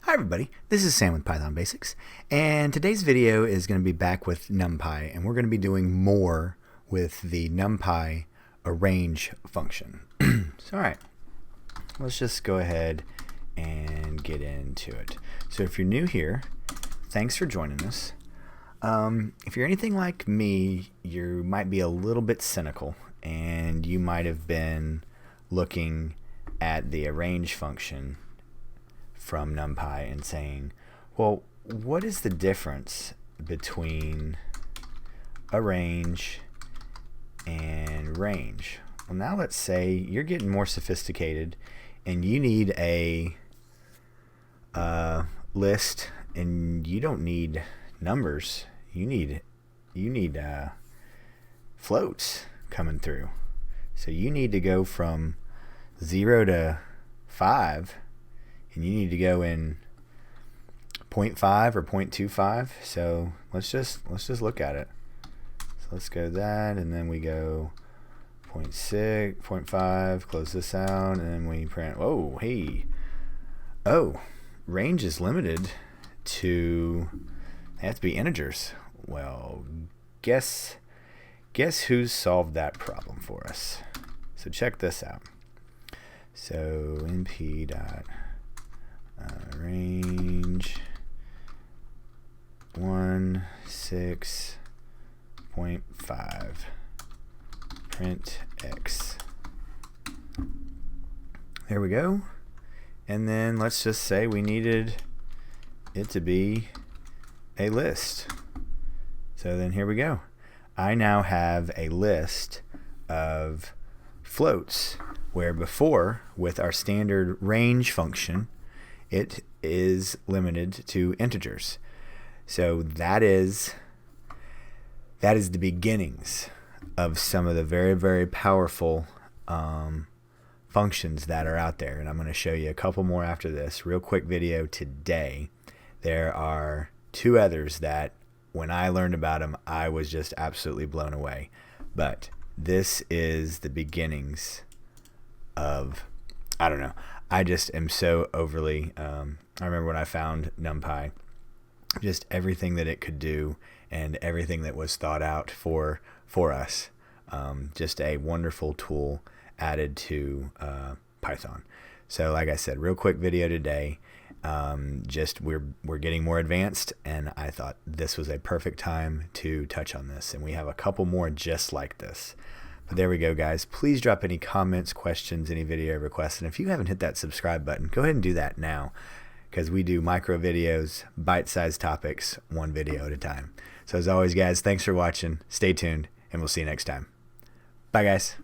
Hi everybody, this is Sam with Python Basics, and today's video is going to be back with Numpy, and we're going to be doing more with the Numpy Arange function. Alright, let's just go ahead and get into it. So if you're new here, thanks for joining us. If you're anything like me, you might be a little bit cynical, and you might have been looking at the Arange function from Numpy and saying, well, what is the difference between Arange and range? Well, now let's say you're getting more sophisticated and you need a list, and you don't need numbers. You need floats coming through. So you need to go from 0 to 5, and you need to go in 0.5 or 0.25. So let's just look at it. So let's go that, and then we go 0.6, 0.5, close this out, and then we print. Oh, hey. Oh, range is limited to, they have to be integers. Well, guess who's solved that problem for us? So check this out. So np dot range 16.5 print x. There we go. And then let's just say we needed it to be a list. So then here we go. I now have a list of floats, where before with our standard range function it is limited to integers. So that is the beginnings of some of the very, very powerful functions that are out there, and I'm going to show you a couple more after this. Real quick video today. There are two others that when I learned about them I was just absolutely blown away, but this is the beginnings of, I don't know, I just am so overly I remember when I found Numpy, just everything that it could do and everything that was thought out for us. Just a wonderful tool added to Python. So like I said, real quick video today. Just we're getting more advanced, and I thought this was a perfect time to touch on this, and we have a couple more just like this. But there we go, guys. Please drop any comments, questions, any video requests, and if you haven't hit that subscribe button, go ahead and do that now, because we do micro videos, bite-sized topics, one video at a time. So as always, guys, thanks for watching. Stay tuned, and we'll see you next time. Bye, guys.